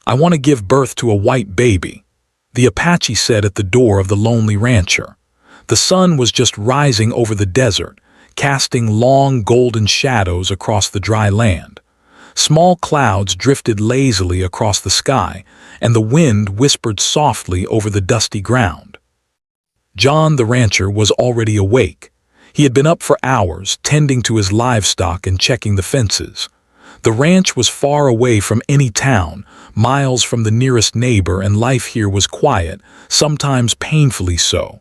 "I want to give birth to a white baby," the Apache said at the door of the lonely rancher. The sun was just rising over the desert, casting long golden shadows across the dry land. Small clouds drifted lazily across the sky, and the wind whispered softly over the dusty ground. John the rancher was already awake. He had been up for hours, tending to his livestock and checking the fences. The ranch was far away from any town, miles from the nearest neighbor, and life here was quiet, sometimes painfully so.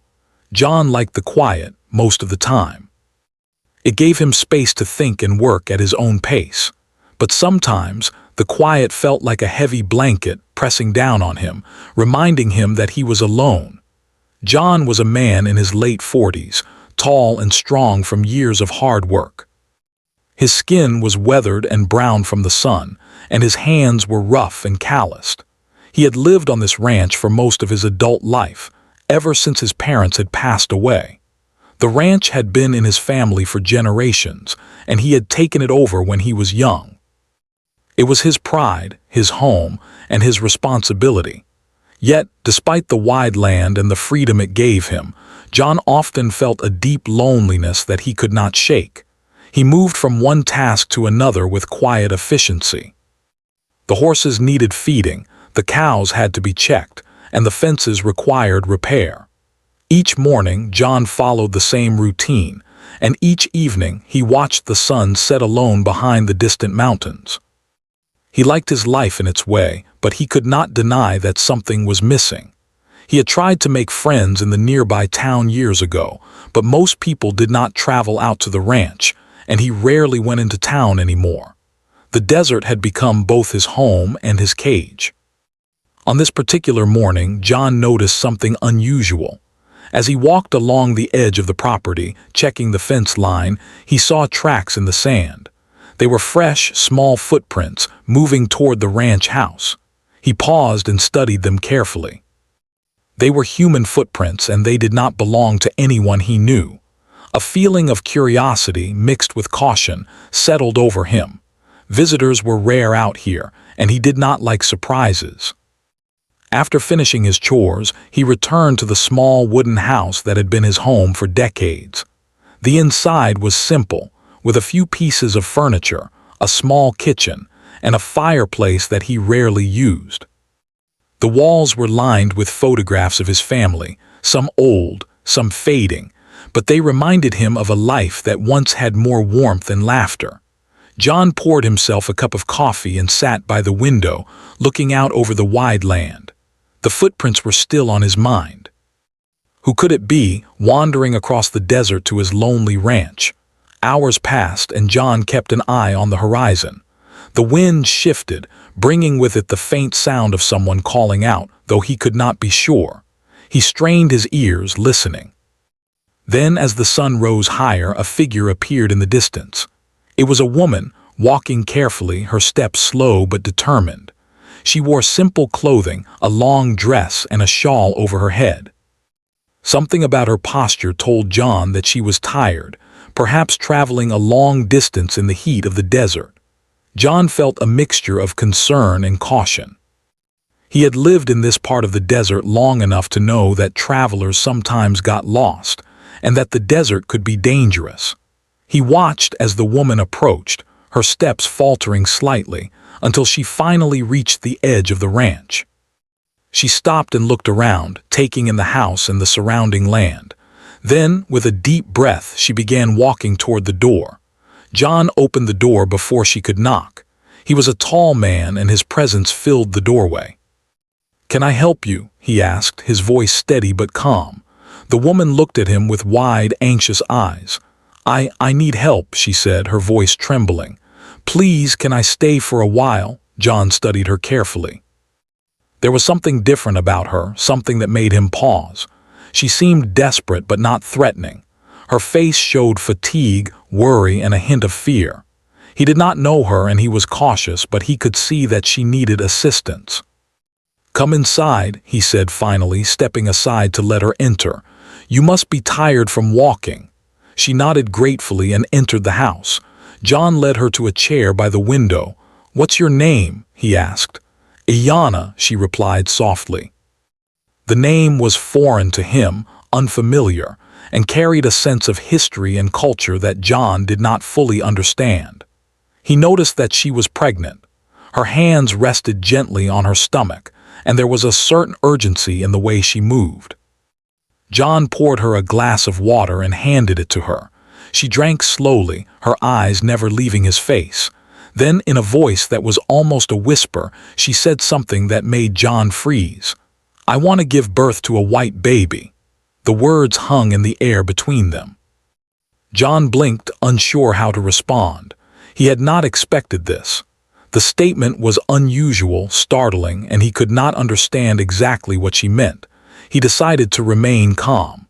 John liked the quiet most of the time. It gave him space to think and work at his own pace. But sometimes the quiet felt like a heavy blanket pressing down on him, reminding him that he was alone. John was a man in his late 40s, tall and strong from years of hard work. His skin was weathered and brown from the sun, and his hands were rough and calloused. He had lived on this ranch for most of his adult life, ever since his parents had passed away. The ranch had been in his family for generations, and he had taken it over when he was young. It was his pride, his home, and his responsibility. Yet, despite the wide land and the freedom it gave him, John often felt a deep loneliness that he could not shake. He moved from one task to another with quiet efficiency. The horses needed feeding, the cows had to be checked, and the fences required repair. Each morning, John followed the same routine, and each evening he watched the sun set alone behind the distant mountains. He liked his life in its way, but he could not deny that something was missing. He had tried to make friends in the nearby town years ago, but most people did not travel out to the ranch, and he rarely went into town anymore. The desert had become both his home and his cage. On this particular morning, John noticed something unusual. As he walked along the edge of the property, checking the fence line, he saw tracks in the sand. They were fresh, small footprints moving toward the ranch house. He paused and studied them carefully. They were human footprints, and they did not belong to anyone he knew. A feeling of curiosity mixed with caution settled over him. Visitors were rare out here, and he did not like surprises. After finishing his chores, he returned to the small wooden house that had been his home for decades. The inside was simple, with a few pieces of furniture, a small kitchen, and a fireplace that he rarely used. The walls were lined with photographs of his family, some old, some fading, but they reminded him of a life that once had more warmth and laughter. John poured himself a cup of coffee and sat by the window, looking out over the wide land. The footprints were still on his mind. Who could it be, wandering across the desert to his lonely ranch? Hours passed, and John kept an eye on the horizon. The wind shifted, bringing with it the faint sound of someone calling out, though he could not be sure. He strained his ears, listening. Then, as the sun rose higher, a figure appeared in the distance. It was a woman, walking carefully, her steps slow but determined. She wore simple clothing, a long dress and a shawl over her head. Something about her posture told John that she was tired, perhaps traveling a long distance in the heat of the desert. John felt a mixture of concern and caution. He had lived in this part of the desert long enough to know that travelers sometimes got lost, and that the desert could be dangerous. He watched as the woman approached, her steps faltering slightly, until she finally reached the edge of the ranch. She stopped and looked around, taking in the house and the surrounding land. Then, with a deep breath, she began walking toward the door. John opened the door before she could knock. He was a tall man, and his presence filled the doorway. "Can I help you?" he asked, his voice steady but calm. The woman looked at him with wide, anxious eyes. I need help," she said, her voice trembling. "Please, can I stay for a while?" John studied her carefully. There was something different about her, something that made him pause. She seemed desperate but not threatening. Her face showed fatigue, worry, and a hint of fear. He did not know her, and he was cautious, but he could see that she needed assistance. "Come inside," he said finally, stepping aside to let her enter. "You must be tired from walking." She nodded gratefully and entered the house. John led her to a chair by the window. "What's your name?" he asked. "Iana," she replied softly. The name was foreign to him, unfamiliar, and carried a sense of history and culture that John did not fully understand. He noticed that she was pregnant. Her hands rested gently on her stomach, and there was a certain urgency in the way she moved. John poured her a glass of water and handed it to her. She drank slowly, her eyes never leaving his face. Then, in a voice that was almost a whisper, she said something that made John freeze. "I want to give birth to a white baby." The words hung in the air between them. John blinked, unsure how to respond. He had not expected this. The statement was unusual, startling, and he could not understand exactly what she meant. He decided to remain calm.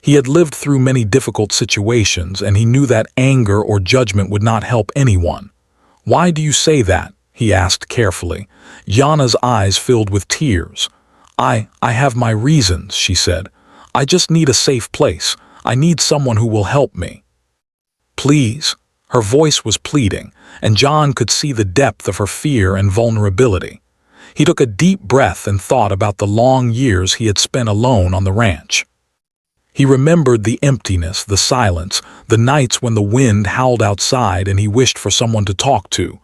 He had lived through many difficult situations, and he knew that anger or judgment would not help anyone. "Why do you say that?" he asked carefully. Yana's eyes filled with tears. I have my reasons," she said. "I just need a safe place. I need someone who will help me." "Please." Her voice was pleading, and John could see the depth of her fear and vulnerability. He took a deep breath and thought about the long years he had spent alone on the ranch. He remembered the emptiness, the silence, the nights when the wind howled outside and he wished for someone to talk to.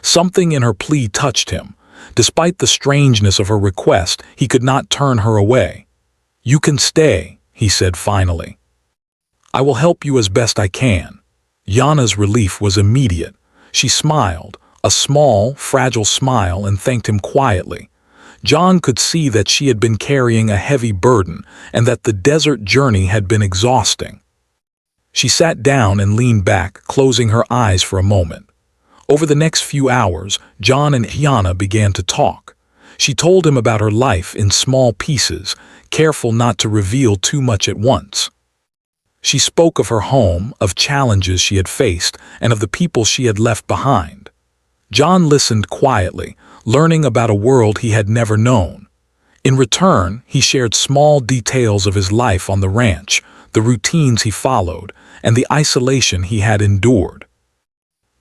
Something in her plea touched him. Despite the strangeness of her request, he could not turn her away. "You can stay," he said finally. "I will help you as best I can." Yana's relief was immediate. She smiled, a small, fragile smile, and thanked him quietly. John could see that she had been carrying a heavy burden and that the desert journey had been exhausting. She sat down and leaned back, closing her eyes for a moment. Over the next few hours, John and Yana began to talk. She told him about her life in small pieces, careful not to reveal too much at once. She spoke of her home, of challenges she had faced, and of the people she had left behind. John listened quietly, learning about a world he had never known. In return, he shared small details of his life on the ranch, the routines he followed, and the isolation he had endured.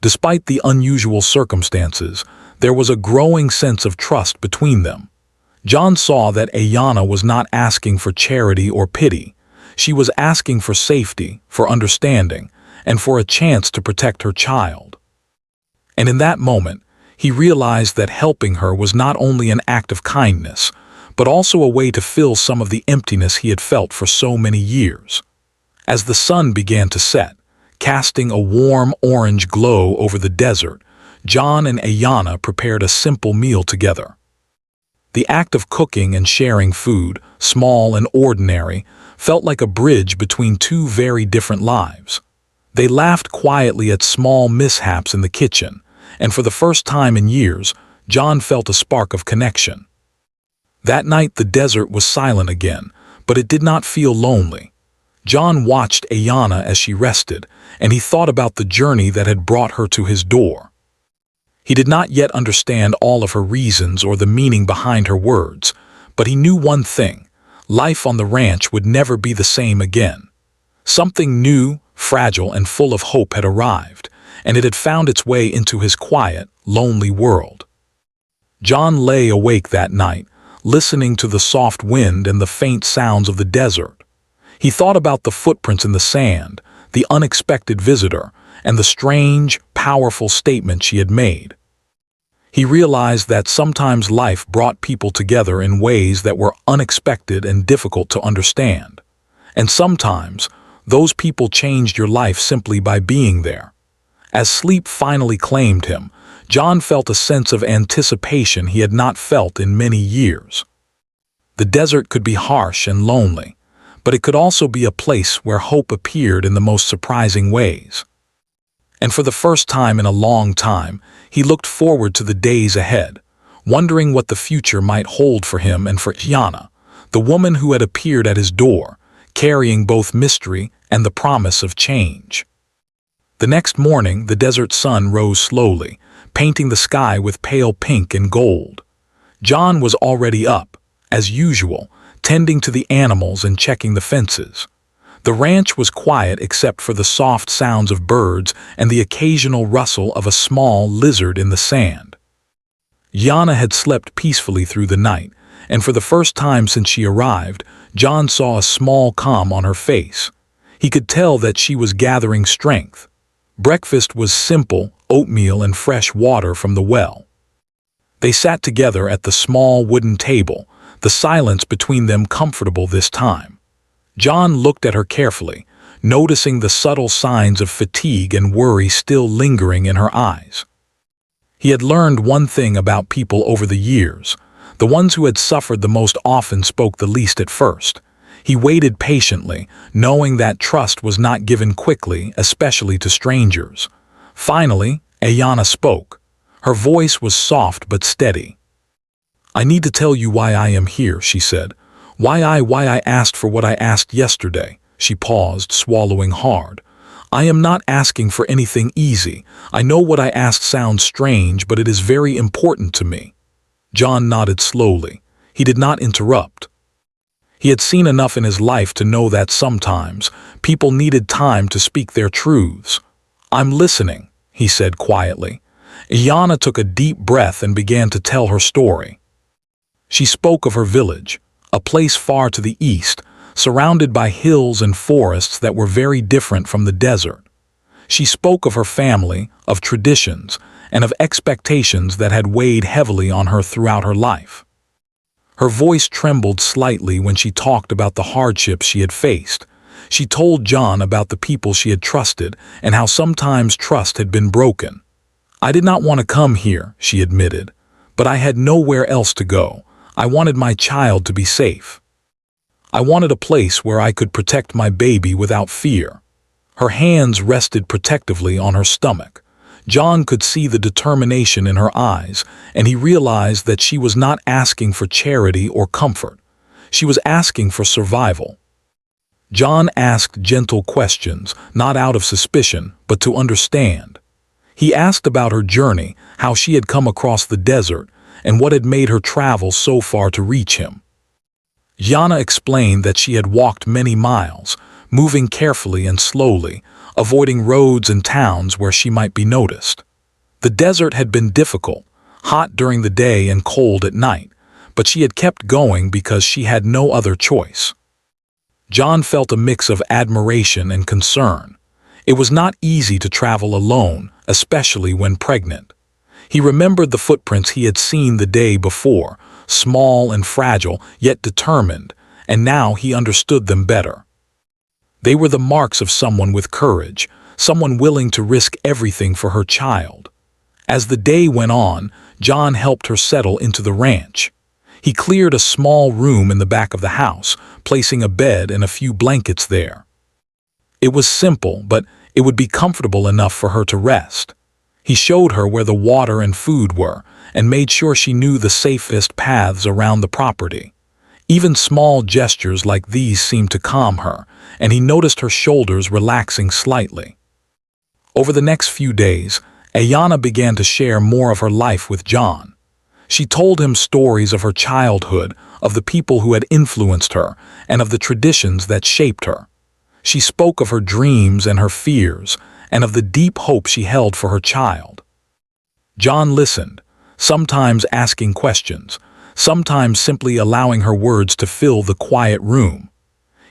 Despite the unusual circumstances, there was a growing sense of trust between them. John saw that Ayana was not asking for charity or pity. She was asking for safety, for understanding, and for a chance to protect her child. And in that moment, he realized that helping her was not only an act of kindness, but also a way to fill some of the emptiness he had felt for so many years. As the sun began to set, casting a warm orange glow over the desert, John and Ayana prepared a simple meal together. The act of cooking and sharing food, small and ordinary, felt like a bridge between two very different lives. They laughed quietly at small mishaps in the kitchen, and for the first time in years, John felt a spark of connection. That night the desert was silent again, but it did not feel lonely. John watched Ayana as she rested, and he thought about the journey that had brought her to his door. He did not yet understand all of her reasons or the meaning behind her words, but he knew one thing: life on the ranch would never be the same again. Something new, fragile, and full of hope had arrived, and it had found its way into his quiet, lonely world. John lay awake that night, listening to the soft wind and the faint sounds of the desert. He thought about the footprints in the sand, the unexpected visitor, and the strange, powerful statement she had made. He realized that sometimes life brought people together in ways that were unexpected and difficult to understand. And sometimes, those people changed your life simply by being there. As sleep finally claimed him, John felt a sense of anticipation he had not felt in many years. The desert could be harsh and lonely, but it could also be a place where hope appeared in the most surprising ways. And for the first time in a long time, he looked forward to the days ahead, wondering what the future might hold for him and for Yana, the woman who had appeared at his door, carrying both mystery and the promise of change. The next morning, the desert sun rose slowly, painting the sky with pale pink and gold. John was already up, as usual, tending to the animals and checking the fences. The ranch was quiet except for the soft sounds of birds and the occasional rustle of a small lizard in the sand. Yana had slept peacefully through the night, and for the first time since she arrived, John saw a small calm on her face. He could tell that she was gathering strength. Breakfast was simple, oatmeal and fresh water from the well. They sat together at the small wooden table, the silence between them comfortable this time. John looked at her carefully, noticing the subtle signs of fatigue and worry still lingering in her eyes. He had learned one thing about people over the years. The ones who had suffered the most often spoke the least at first. He waited patiently, knowing that trust was not given quickly, especially to strangers. Finally, Ayana spoke. Her voice was soft but steady. "I need to tell you why I am here," she said. Why I asked for what I asked yesterday." She paused, swallowing hard. "I am not asking for anything easy. I know what I asked sounds strange, but it is very important to me." John nodded slowly. He did not interrupt. He had seen enough in his life to know that sometimes people needed time to speak their truths. "I'm listening," he said quietly. Ayana took a deep breath and began to tell her story. She spoke of her village, a place far to the east, surrounded by hills and forests that were very different from the desert. She spoke of her family, of traditions, and of expectations that had weighed heavily on her throughout her life. Her voice trembled slightly when she talked about the hardships she had faced. She told John about the people she had trusted and how sometimes trust had been broken. "I did not want to come here," she admitted, "but I had nowhere else to go. I wanted my child to be safe. I wanted a place where I could protect my baby without fear." Her hands rested protectively on her stomach. John could see the determination in her eyes, and he realized that she was not asking for charity or comfort. She was asking for survival. John asked gentle questions, not out of suspicion, but to understand. He asked about her journey, how she had come across the desert, and what had made her travel so far to reach him. Yana explained that she had walked many miles, moving carefully and slowly, avoiding roads and towns where she might be noticed. The desert had been difficult, hot during the day and cold at night, but she had kept going because she had no other choice. John felt a mix of admiration and concern. It was not easy to travel alone, especially when pregnant. He remembered the footprints he had seen the day before, small and fragile, yet determined, and now he understood them better. They were the marks of someone with courage, someone willing to risk everything for her child. As the day went on, John helped her settle into the ranch. He cleared a small room in the back of the house, placing a bed and a few blankets there. It was simple, but it would be comfortable enough for her to rest. He showed her where the water and food were, and made sure she knew the safest paths around the property. Even small gestures like these seemed to calm her, and he noticed her shoulders relaxing slightly. Over the next few days, Ayana began to share more of her life with John. She told him stories of her childhood, of the people who had influenced her, and of the traditions that shaped her. She spoke of her dreams and her fears, and of the deep hope she held for her child. John listened, sometimes asking questions, sometimes simply allowing her words to fill the quiet room.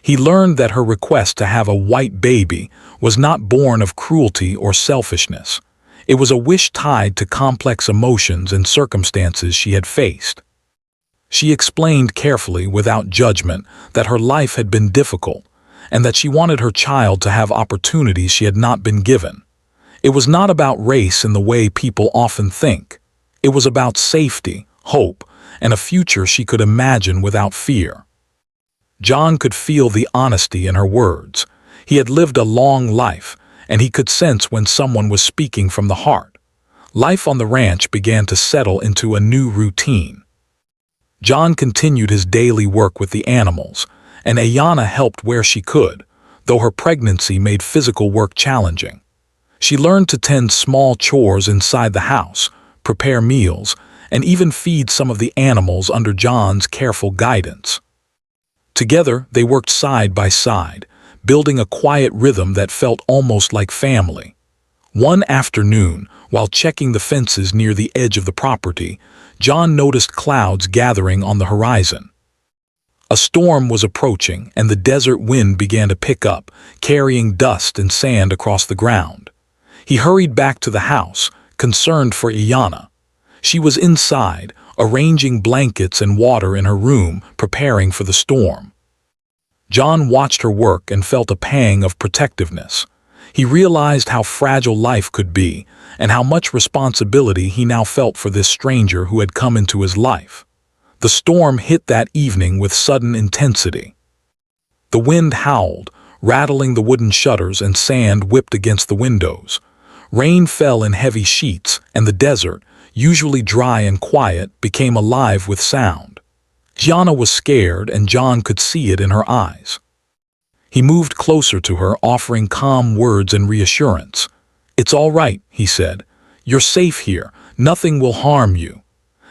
He learned that her request to have a white baby was not born of cruelty or selfishness. It was a wish tied to complex emotions and circumstances she had faced. She explained carefully, without judgment, that her life had been difficult, and that she wanted her child to have opportunities she had not been given. It was not about race in the way people often think. It was about safety, hope, and a future she could imagine without fear. John could feel the honesty in her words. He had lived a long life, and he could sense when someone was speaking from the heart. Life on the ranch began to settle into a new routine. John continued his daily work with the animals, and Ayana helped where she could, though her pregnancy made physical work challenging. She learned to tend small chores inside the house, prepare meals, and even feed some of the animals under John's careful guidance. Together, they worked side by side, building a quiet rhythm that felt almost like family. One afternoon, while checking the fences near the edge of the property, John noticed clouds gathering on the horizon. A storm was approaching, and the desert wind began to pick up, carrying dust and sand across the ground. He hurried back to the house, concerned for Iyanna. She was inside, arranging blankets and water in her room, preparing for the storm. John watched her work and felt a pang of protectiveness. He realized how fragile life could be, and how much responsibility he now felt for this stranger who had come into his life. The storm hit that evening with sudden intensity. The wind howled, rattling the wooden shutters, and sand whipped against the windows. Rain fell in heavy sheets, and the desert, usually dry and quiet, became alive with sound. Iyanna was scared, and John could see it in her eyes. He moved closer to her, offering calm words and reassurance. "It's all right," he said. "You're safe here. Nothing will harm you."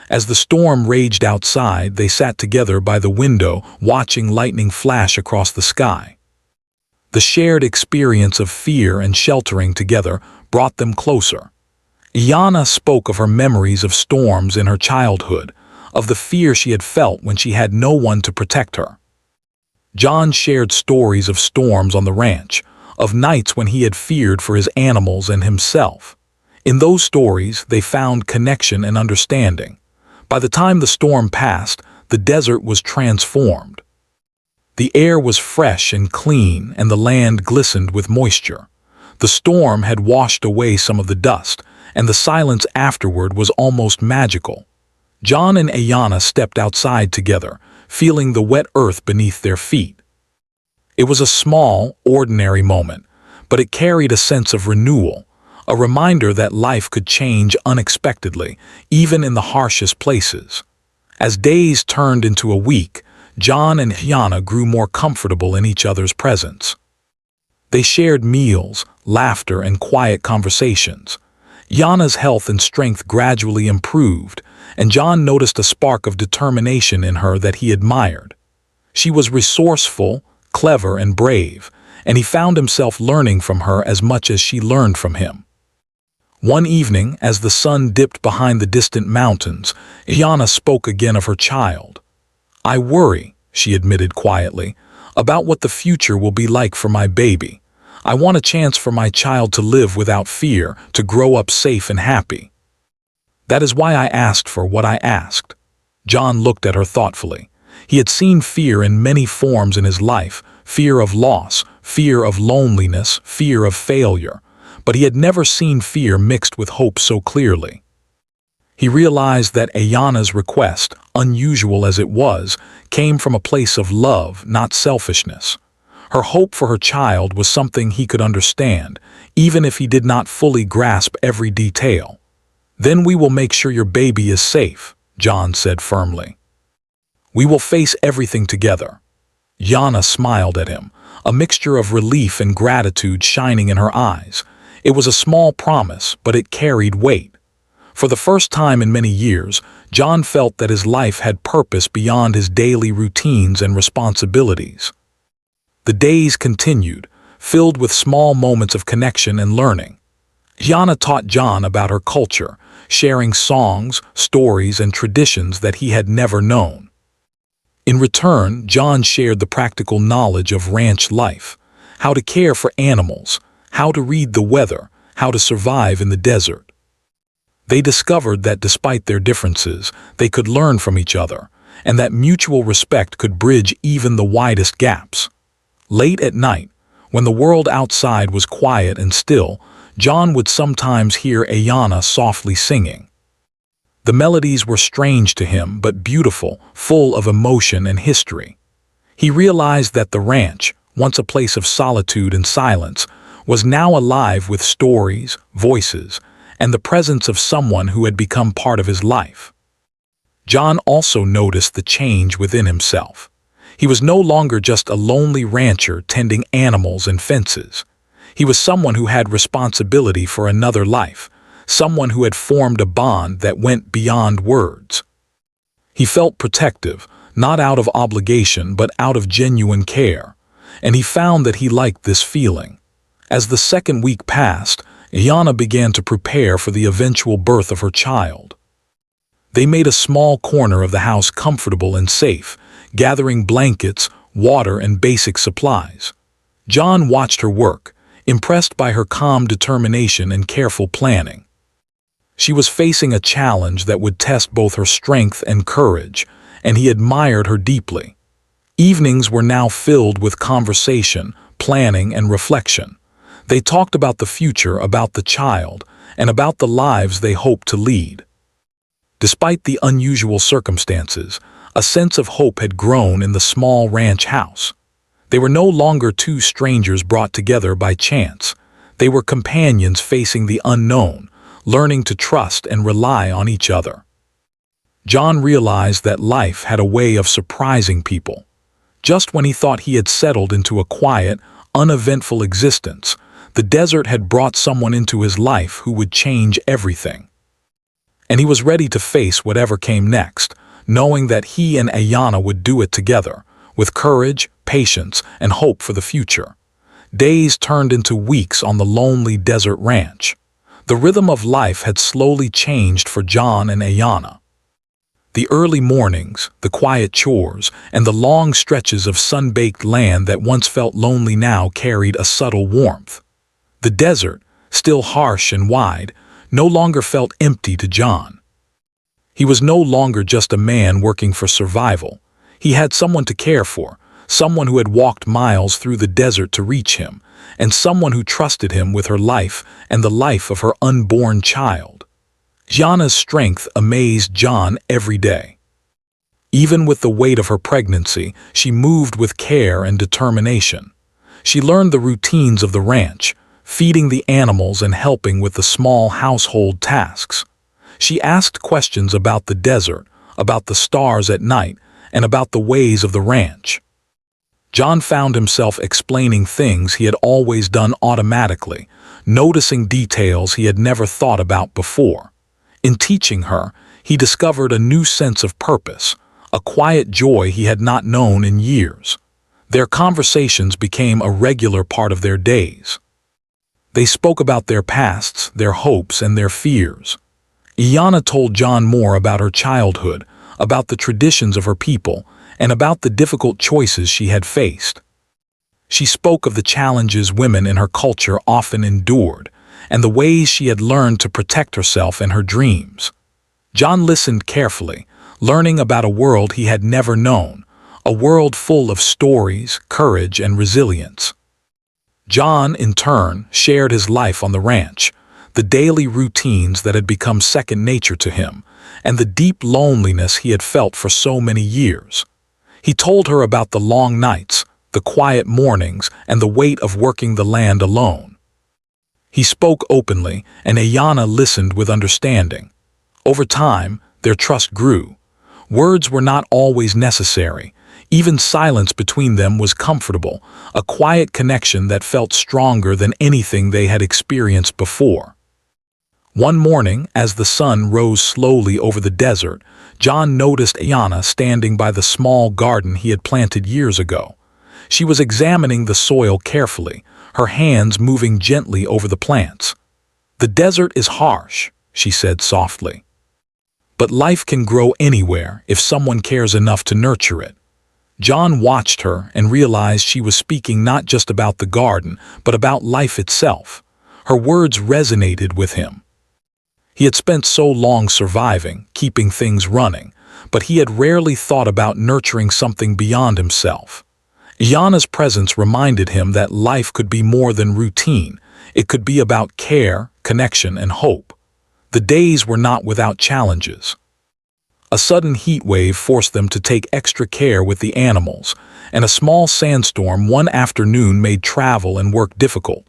As the storm raged outside, they sat together by the window, watching lightning flash across the sky. The shared experience of fear and sheltering together brought them closer. Iyanna spoke of her memories of storms in her childhood, of the fear she had felt when she had no one to protect her. John shared stories of storms on the ranch, of nights when he had feared for his animals and himself. In those stories, they found connection and understanding. By the time the storm passed, the desert was transformed. The air was fresh and clean, and the land glistened with moisture. The storm had washed away some of the dust, and the silence afterward was almost magical. John and Iyanna stepped outside together, feeling the wet earth beneath their feet. It was a small, ordinary moment, but it carried a sense of renewal, a reminder that life could change unexpectedly, even in the harshest places. As days turned into a week, John and Iyanna grew more comfortable in each other's presence. They shared meals, laughter, and quiet conversations. Iyanna's health and strength gradually improved, and John noticed a spark of determination in her that he admired. She was resourceful, clever, and brave, and he found himself learning from her as much as she learned from him. One evening, as the sun dipped behind the distant mountains, Iyanna spoke again of her child. "I worry," she admitted quietly, "about what the future will be like for my baby. I want a chance for my child to live without fear, to grow up safe and happy. That is why I asked for what I asked." John looked at her thoughtfully. He had seen fear in many forms in his life: fear of loss, fear of loneliness, fear of failure. But he had never seen fear mixed with hope so clearly. He realized that Iyanna's request, unusual as it was, came from a place of love, not selfishness. Her hope for her child was something he could understand, even if he did not fully grasp every detail. "Then we will make sure your baby is safe," John said firmly. "We will face everything together." Iyanna smiled at him, a mixture of relief and gratitude shining in her eyes. It was a small promise, but it carried weight. For the first time in many years, John felt that his life had purpose beyond his daily routines and responsibilities. The days continued, filled with small moments of connection and learning. Iyanna taught John about her culture, sharing songs, stories, and traditions that he had never known. In return, John shared the practical knowledge of ranch life, how to care for animals, how to read the weather, how to survive in the desert. They discovered that despite their differences, they could learn from each other, and that mutual respect could bridge even the widest gaps. Late at night, when the world outside was quiet and still, John would sometimes hear Iyanna softly singing. The melodies were strange to him, but beautiful, full of emotion and history. He realized that the ranch, once a place of solitude and silence, was now alive with stories, voices, and the presence of someone who had become part of his life. John also noticed the change within himself. He was no longer just a lonely rancher tending animals and fences. He was someone who had responsibility for another life, someone who had formed a bond that went beyond words. He felt protective, not out of obligation but out of genuine care, and he found that he liked this feeling. As the second week passed, Iyanna began to prepare for the eventual birth of her child. They made a small corner of the house comfortable and safe, gathering blankets, water, and basic supplies. John watched her work, impressed by her calm determination and careful planning. She was facing a challenge that would test both her strength and courage, and he admired her deeply. Evenings were now filled with conversation, planning, and reflection. They talked about the future, about the child, and about the lives they hoped to lead. Despite the unusual circumstances, a sense of hope had grown in the small ranch house. They were no longer two strangers brought together by chance. They were companions facing the unknown, learning to trust and rely on each other. John realized that life had a way of surprising people. Just when he thought he had settled into a quiet, uneventful existence, the desert had brought someone into his life who would change everything. And he was ready to face whatever came next, knowing that he and Ayanna would do it together, with courage, patience, and hope for the future. Days turned into weeks on the lonely desert ranch. The rhythm of life had slowly changed for John and Ayanna. The early mornings, the quiet chores, and the long stretches of sun-baked land that once felt lonely now carried a subtle warmth. The desert, still harsh and wide, no longer felt empty to John. He was no longer just a man working for survival. He had someone to care for, someone who had walked miles through the desert to reach him, and someone who trusted him with her life and the life of her unborn child. Ayanna's strength amazed John every day. Even with the weight of her pregnancy, she moved with care and determination. She learned the routines of the ranch, feeding the animals and helping with the small household tasks. She asked questions about the desert, about the stars at night, and about the ways of the ranch. John found himself explaining things he had always done automatically, noticing details he had never thought about before. In teaching her, he discovered a new sense of purpose, a quiet joy he had not known in years. Their conversations became a regular part of their days. They spoke about their pasts, their hopes, and their fears. Ayanna told John more about her childhood, about the traditions of her people, and about the difficult choices she had faced. She spoke of the challenges women in her culture often endured, and the ways she had learned to protect herself and her dreams. John listened carefully, learning about a world he had never known, a world full of stories, courage, and resilience. John, in turn, shared his life on the ranch, the daily routines that had become second nature to him, and the deep loneliness he had felt for so many years. He told her about the long nights, the quiet mornings, and the weight of working the land alone. He spoke openly, and Ayanna listened with understanding. Over time, their trust grew. Words were not always necessary. Even silence between them was comfortable, a quiet connection that felt stronger than anything they had experienced before. One morning, as the sun rose slowly over the desert, John noticed Ayanna standing by the small garden he had planted years ago. She was examining the soil carefully, her hands moving gently over the plants. "The desert is harsh," she said softly. "But life can grow anywhere if someone cares enough to nurture it." John watched her and realized she was speaking not just about the garden, but about life itself. Her words resonated with him. He had spent so long surviving, keeping things running, but he had rarely thought about nurturing something beyond himself. Ayanna's presence reminded him that life could be more than routine. It could be about care, connection, and hope. The days were not without challenges. A sudden heat wave forced them to take extra care with the animals, and a small sandstorm one afternoon made travel and work difficult.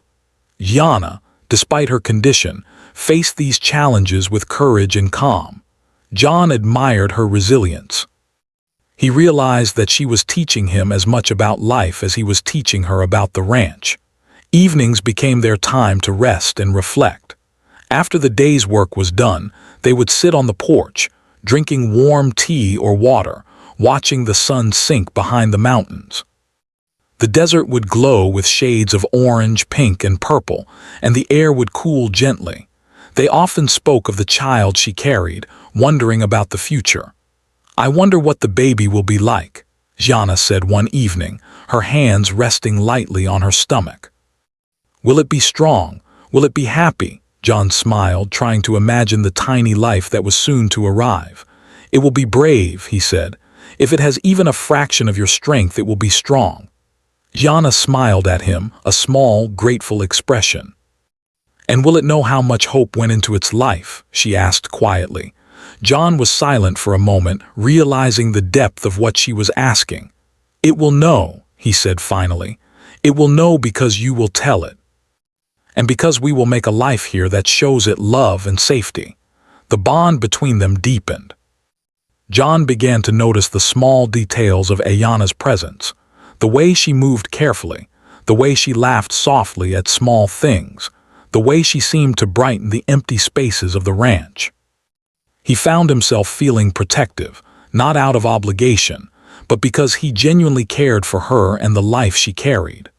Ayanna, despite her condition, faced these challenges with courage and calm. John admired her resilience. He realized that she was teaching him as much about life as he was teaching her about the ranch. Evenings became their time to rest and reflect. After the day's work was done, they would sit on the porch, drinking warm tea or water, watching the sun sink behind the mountains. The desert would glow with shades of orange, pink, and purple, and the air would cool gently. They often spoke of the child she carried, wondering about the future. "I wonder what the baby will be like," Jana said one evening, her hands resting lightly on her stomach. "Will it be strong? Will it be happy?" John smiled, trying to imagine the tiny life that was soon to arrive. "It will be brave," he said. "If it has even a fraction of your strength, it will be strong." Jana smiled at him, a small, grateful expression. "And will it know how much hope went into its life?" she asked quietly. John was silent for a moment, realizing the depth of what she was asking. "It will know," he said finally. "It will know because you will tell it. And because we will make a life here that shows it love and safety." The bond between them deepened. John began to notice the small details of Ayana's presence. The way she moved carefully, the way she laughed softly at small things, the way she seemed to brighten the empty spaces of the ranch. He found himself feeling protective, not out of obligation, but because he genuinely cared for her and the life she carried.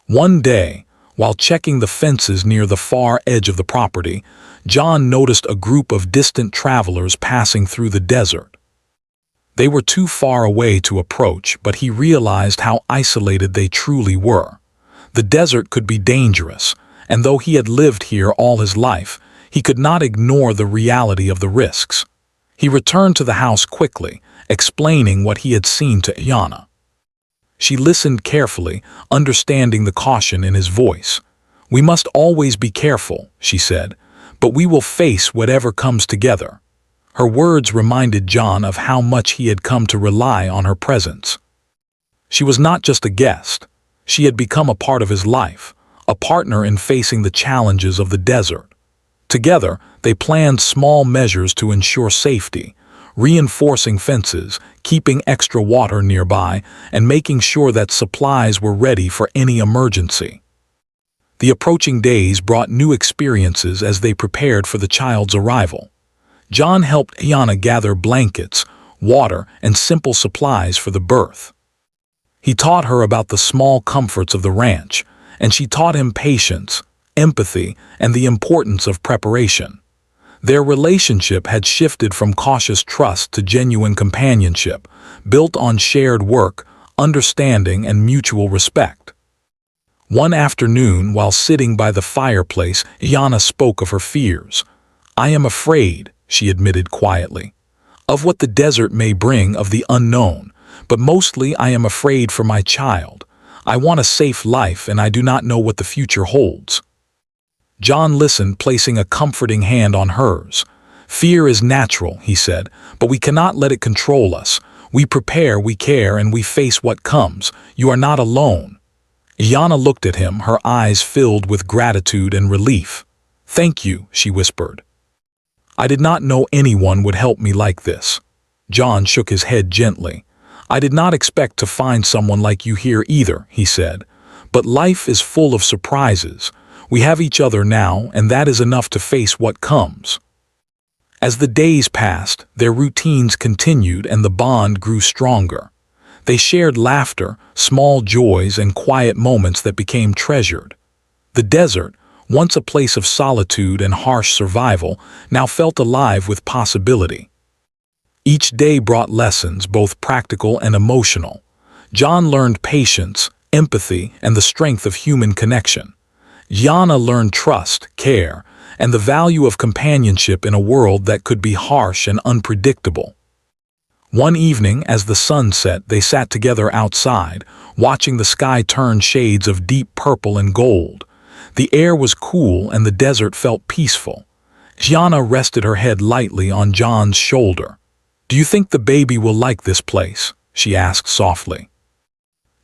One day, while checking the fences near the far edge of the property, John noticed a group of distant travelers passing through the desert. They were too far away to approach, but he realized how isolated they truly were. The desert could be dangerous, and though he had lived here all his life, he could not ignore the reality of the risks. He returned to the house quickly, explaining what he had seen to Ayana. She listened carefully, understanding the caution in his voice. "We must always be careful," she said, "but we will face whatever comes together." Her words reminded John of how much he had come to rely on her presence. She was not just a guest. She had become a part of his life, a partner in facing the challenges of the desert. Together, they planned small measures to ensure safety, reinforcing fences, keeping extra water nearby, and making sure that supplies were ready for any emergency. The approaching days brought new experiences as they prepared for the child's arrival. John helped Ayana gather blankets, water, and simple supplies for the birth. He taught her about the small comforts of the ranch, and she taught him patience, empathy, and the importance of preparation. Their relationship had shifted from cautious trust to genuine companionship, built on shared work, understanding, and mutual respect. One afternoon, while sitting by the fireplace, Ayana spoke of her fears. "I am afraid," she admitted quietly, "of what the desert may bring, of the unknown, but mostly I am afraid for my child. I want a safe life, and I do not know what the future holds." John listened, placing a comforting hand on hers. "Fear is natural," he said, "but we cannot let it control us. We prepare, we care, and we face what comes. You are not alone." Ayana looked at him, her eyes filled with gratitude and relief. "Thank you," she whispered. "I did not know anyone would help me like this." John shook his head gently. "I did not expect to find someone like you here either," he said. "But life is full of surprises. We have each other now, and that is enough to face what comes." As the days passed, their routines continued and the bond grew stronger. They shared laughter, small joys, and quiet moments that became treasured. The desert, once a place of solitude and harsh survival, now felt alive with possibility. Each day brought lessons, both practical and emotional. John learned patience, empathy, and the strength of human connection. Jana learned trust, care, and the value of companionship in a world that could be harsh and unpredictable. One evening, as the sun set, they sat together outside, watching the sky turn shades of deep purple and gold. The air was cool and the desert felt peaceful. Jana rested her head lightly on John's shoulder. "Do you think the baby will like this place?" she asked softly.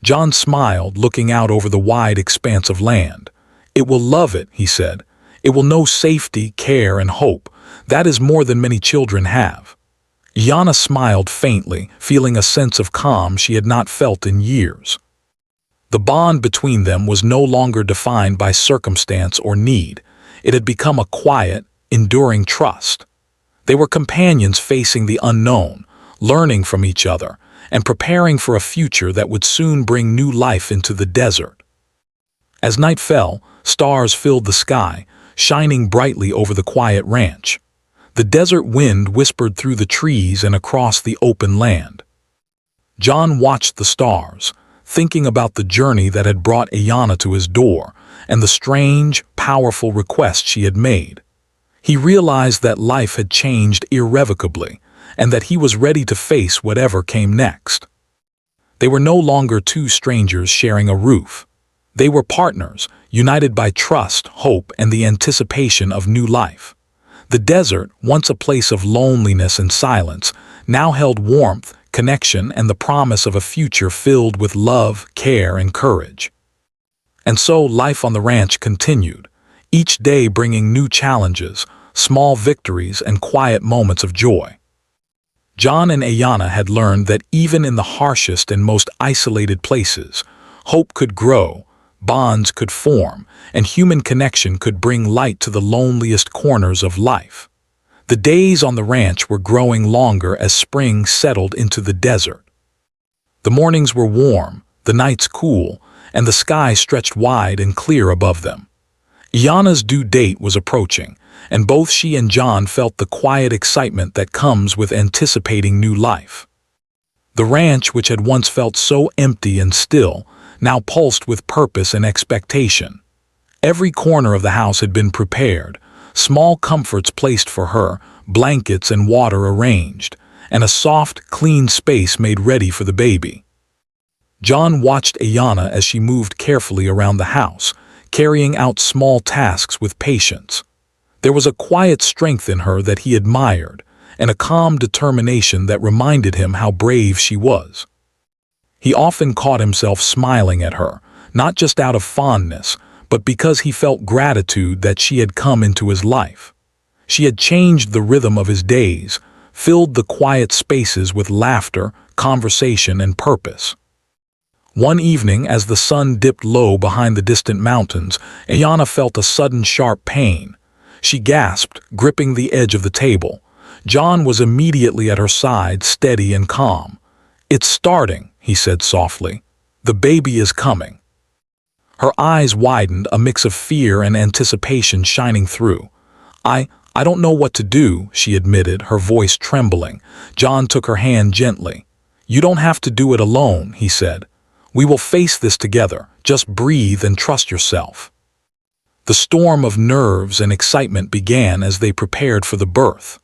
John smiled, looking out over the wide expanse of land. "It will love it," he said. "It will know safety, care, and hope. That is more than many children have." Jana smiled faintly, feeling a sense of calm she had not felt in years. The bond between them was no longer defined by circumstance or need. It had become a quiet, enduring trust. They were companions facing the unknown, learning from each other, and preparing for a future that would soon bring new life into the desert. As night fell, stars filled the sky, shining brightly over the quiet ranch. The desert wind whispered through the trees and across the open land. John watched the stars, thinking about the journey that had brought Ayanna to his door and the strange, powerful request she had made. He realized that life had changed irrevocably and that he was ready to face whatever came next. They were no longer two strangers sharing a roof. They were partners, united by trust, hope, and the anticipation of new life. The desert, once a place of loneliness and silence, now held warmth, connection, and the promise of a future filled with love, care, and courage. And so life on the ranch continued, each day bringing new challenges, small victories, and quiet moments of joy. John and Ayanna had learned that even in the harshest and most isolated places, hope could grow, bonds could form, and human connection could bring light to the loneliest corners of life. The days on the ranch were growing longer as spring settled into the desert. The mornings were warm, the nights cool, and the sky stretched wide and clear above them. Ayanna's due date was approaching, and both she and John felt the quiet excitement that comes with anticipating new life. The ranch, which had once felt so empty and still, now pulsed with purpose and expectation. Every corner of the house had been prepared, small comforts placed for her, blankets and water arranged, and a soft, clean space made ready for the baby. John watched Ayanna as she moved carefully around the house, carrying out small tasks with patience. There was a quiet strength in her that he admired, and a calm determination that reminded him how brave she was. He often caught himself smiling at her, not just out of fondness, but because he felt gratitude that she had come into his life. She had changed the rhythm of his days, filled the quiet spaces with laughter, conversation, and purpose. One evening, as the sun dipped low behind the distant mountains, Ayanna felt a sudden sharp pain. She gasped, gripping the edge of the table. John was immediately at her side, steady and calm. "It's starting," he said softly. "The baby is coming." Her eyes widened, a mix of fear and anticipation shining through. I don't know what to do," she admitted, her voice trembling. John took her hand gently. "You don't have to do it alone," he said. "We will face this together. Just breathe and trust yourself." The storm of nerves and excitement began as they prepared for the birth.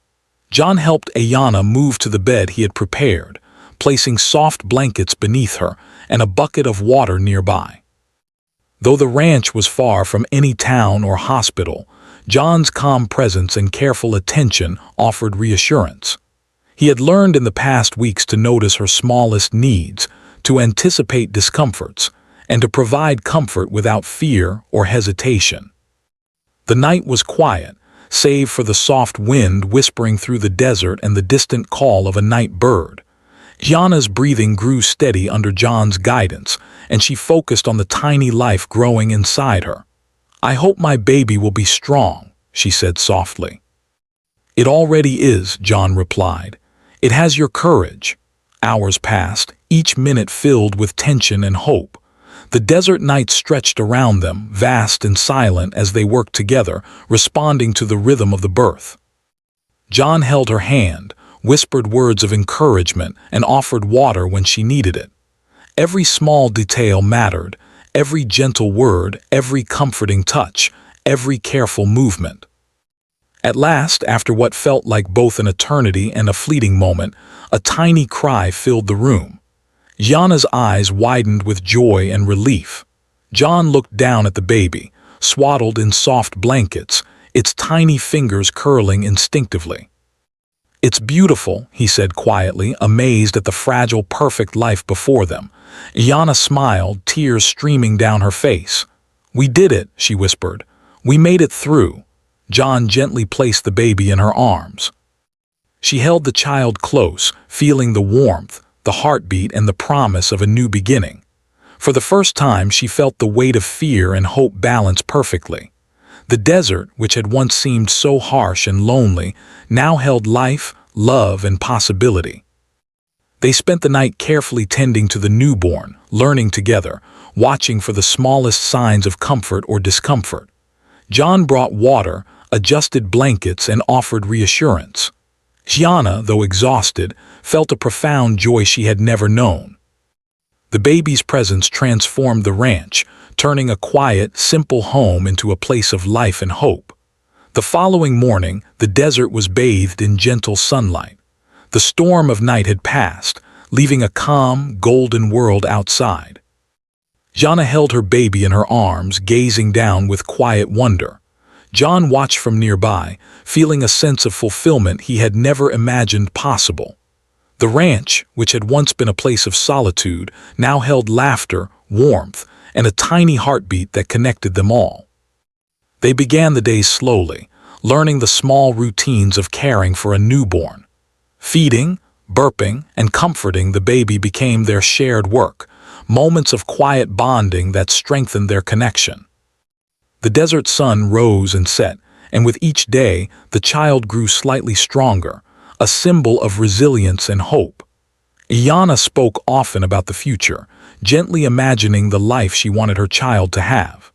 John helped Ayanna move to the bed he had prepared, placing soft blankets beneath her and a bucket of water nearby. Though the ranch was far from any town or hospital, John's calm presence and careful attention offered reassurance. He had learned in the past weeks to notice her smallest needs, to anticipate discomforts, and to provide comfort without fear or hesitation. The night was quiet, save for the soft wind whispering through the desert and the distant call of a night bird. Ayanna's breathing grew steady under John's guidance, and she focused on the tiny life growing inside her. "I hope my baby will be strong," she said softly. "It already is," John replied. "It has your courage." Hours passed, each minute filled with tension and hope. The desert night stretched around them, vast and silent as they worked together, responding to the rhythm of the birth. John held her hand, whispered words of encouragement, and offered water when she needed it. Every small detail mattered, every gentle word, every comforting touch, every careful movement. At last, after what felt like both an eternity and a fleeting moment, a tiny cry filled the room. Ayanna's eyes widened with joy and relief. John looked down at the baby, swaddled in soft blankets, its tiny fingers curling instinctively. "It's beautiful," he said quietly, amazed at the fragile, perfect life before them. Ayanna smiled, tears streaming down her face. "We did it," she whispered. "We made it through." John gently placed the baby in her arms. She held the child close, feeling the warmth, the heartbeat, and the promise of a new beginning. For the first time, she felt the weight of fear and hope balance perfectly. The desert, which had once seemed so harsh and lonely, now held life, love, and possibility. They spent the night carefully tending to the newborn, learning together, watching for the smallest signs of comfort or discomfort. John brought water, adjusted blankets, and offered reassurance. Gianna, though exhausted, felt a profound joy she had never known. The baby's presence transformed the ranch, turning a quiet, simple home into a place of life and hope. The following morning, the desert was bathed in gentle sunlight. The storm of night had passed, leaving a calm, golden world outside. Gianna held her baby in her arms, gazing down with quiet wonder. John watched from nearby, feeling a sense of fulfillment he had never imagined possible. The ranch, which had once been a place of solitude, now held laughter, warmth, and a tiny heartbeat that connected them all. They began the day slowly, learning the small routines of caring for a newborn. Feeding, burping, and comforting the baby became their shared work, moments of quiet bonding that strengthened their connection. The desert sun rose and set, and with each day, the child grew slightly stronger, a symbol of resilience and hope. Iana spoke often about the future, gently imagining the life she wanted her child to have.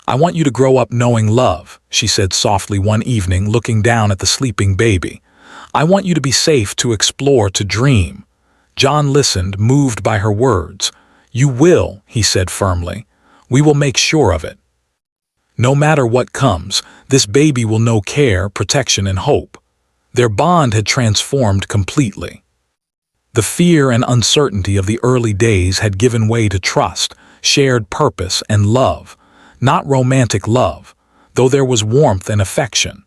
"I want you to grow up knowing love," she said softly one evening, looking down at the sleeping baby. "I want you to be safe, to explore, to dream." John listened, moved by her words. "You will," he said firmly. "We will make sure of it. No matter what comes, this baby will know care, protection, and hope." Their bond had transformed completely. The fear and uncertainty of the early days had given way to trust, shared purpose, and love. Not romantic love, though there was warmth and affection,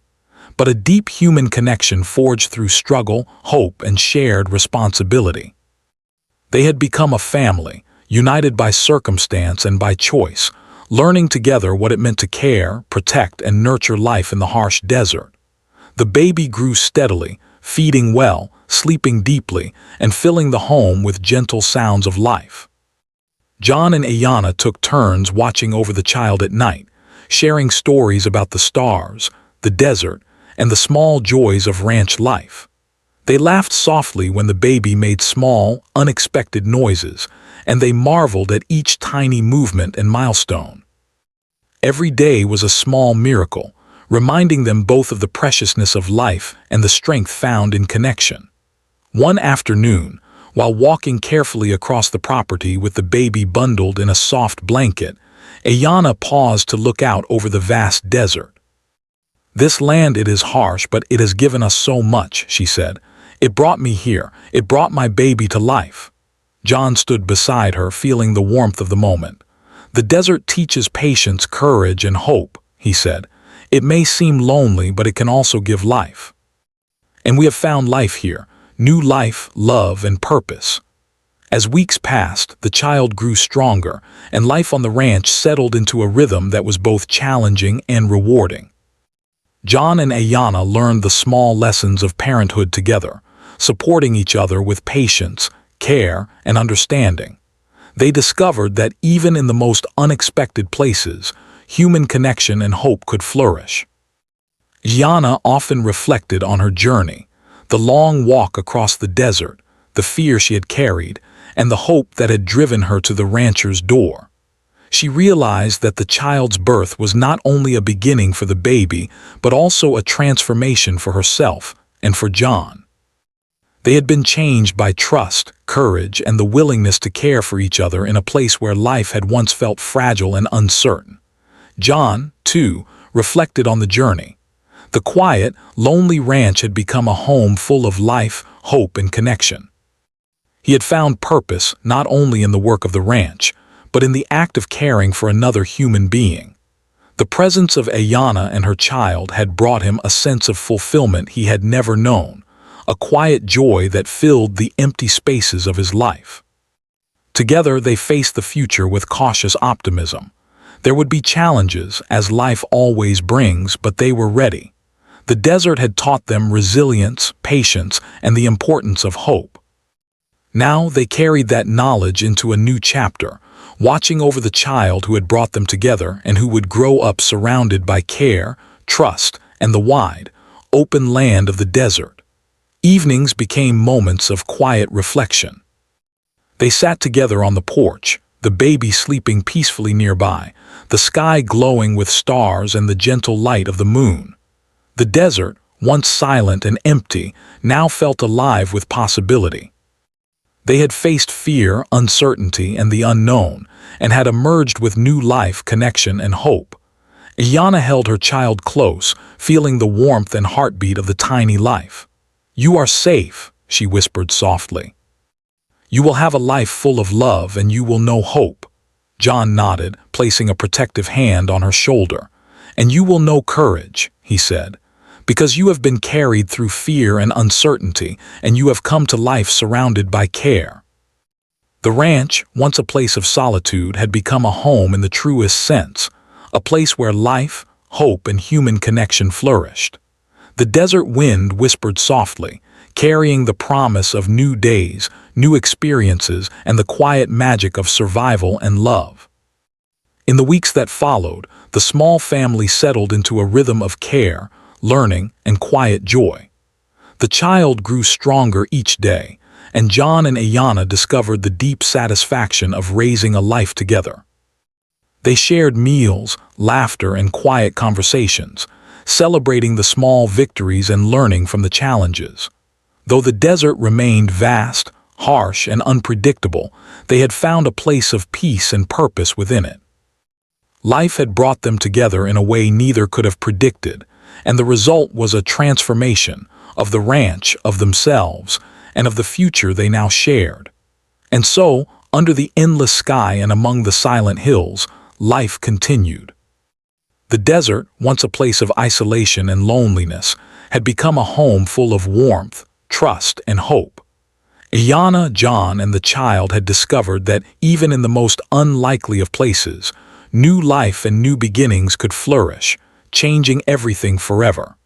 but a deep human connection forged through struggle, hope, and shared responsibility. They had become a family, united by circumstance and by choice, learning together what it meant to care, protect, and nurture life in the harsh desert. The baby grew steadily, feeding well, sleeping deeply, and filling the home with gentle sounds of life. John and Ayana took turns watching over the child at night, sharing stories about the stars, the desert, and the small joys of ranch life. They laughed softly when the baby made small, unexpected noises, and they marveled at each tiny movement and milestone. Every day was a small miracle, reminding them both of the preciousness of life and the strength found in connection. One afternoon, while walking carefully across the property with the baby bundled in a soft blanket, Ayana paused to look out over the vast desert. "This land, it is harsh, but it has given us so much," she said. "It brought me here. It brought my baby to life." John stood beside her, feeling the warmth of the moment. "The desert teaches patience, courage, and hope," he said. "It may seem lonely, but it can also give life. And we have found life here. New life, love, and purpose." As weeks passed, the child grew stronger, and life on the ranch settled into a rhythm that was both challenging and rewarding. John and Ayana learned the small lessons of parenthood together, supporting each other with patience, care, and understanding. They discovered that even in the most unexpected places, human connection and hope could flourish. Gianna often reflected on her journey, the long walk across the desert, the fear she had carried, and the hope that had driven her to the rancher's door. She realized that the child's birth was not only a beginning for the baby, but also a transformation for herself and for John. They had been changed by trust, courage, and the willingness to care for each other in a place where life had once felt fragile and uncertain. John, too, reflected on the journey. The quiet, lonely ranch had become a home full of life, hope, and connection. He had found purpose not only in the work of the ranch, but in the act of caring for another human being. The presence of Ayana and her child had brought him a sense of fulfillment he had never known, a quiet joy that filled the empty spaces of his life. Together they faced the future with cautious optimism. There would be challenges, as life always brings, but they were ready. The desert had taught them resilience, patience, and the importance of hope. Now they carried that knowledge into a new chapter, watching over the child who had brought them together and who would grow up surrounded by care, trust, and the wide, open land of the desert. Evenings became moments of quiet reflection. They sat together on the porch, the baby sleeping peacefully nearby, the sky glowing with stars and the gentle light of the moon. The desert, once silent and empty, now felt alive with possibility. They had faced fear, uncertainty, and the unknown, and had emerged with new life, connection, and hope. Iana held her child close, feeling the warmth and heartbeat of the tiny life. "You are safe," she whispered softly. "You will have a life full of love, and you will know hope." John nodded, placing a protective hand on her shoulder. "And you will know courage," he said, "because you have been carried through fear and uncertainty, and you have come to life surrounded by care." The ranch, once a place of solitude, had become a home in the truest sense, a place where life, hope, and human connection flourished. The desert wind whispered softly, carrying the promise of new days, new experiences, and the quiet magic of survival and love. In the weeks that followed, the small family settled into a rhythm of care, learning, and quiet joy. The child grew stronger each day, and John and Iana discovered the deep satisfaction of raising a life together. They shared meals, laughter, and quiet conversations, celebrating the small victories and learning from the challenges. Though the desert remained vast, harsh, and unpredictable, they had found a place of peace and purpose within it. Life had brought them together in a way neither could have predicted, and the result was a transformation of the ranch, of themselves, and of the future they now shared. And so, under the endless sky and among the silent hills, life continued. The desert, once a place of isolation and loneliness, had become a home full of warmth, trust, and hope. Iana, John, and the child had discovered that even in the most unlikely of places, new life and new beginnings could flourish, changing everything forever.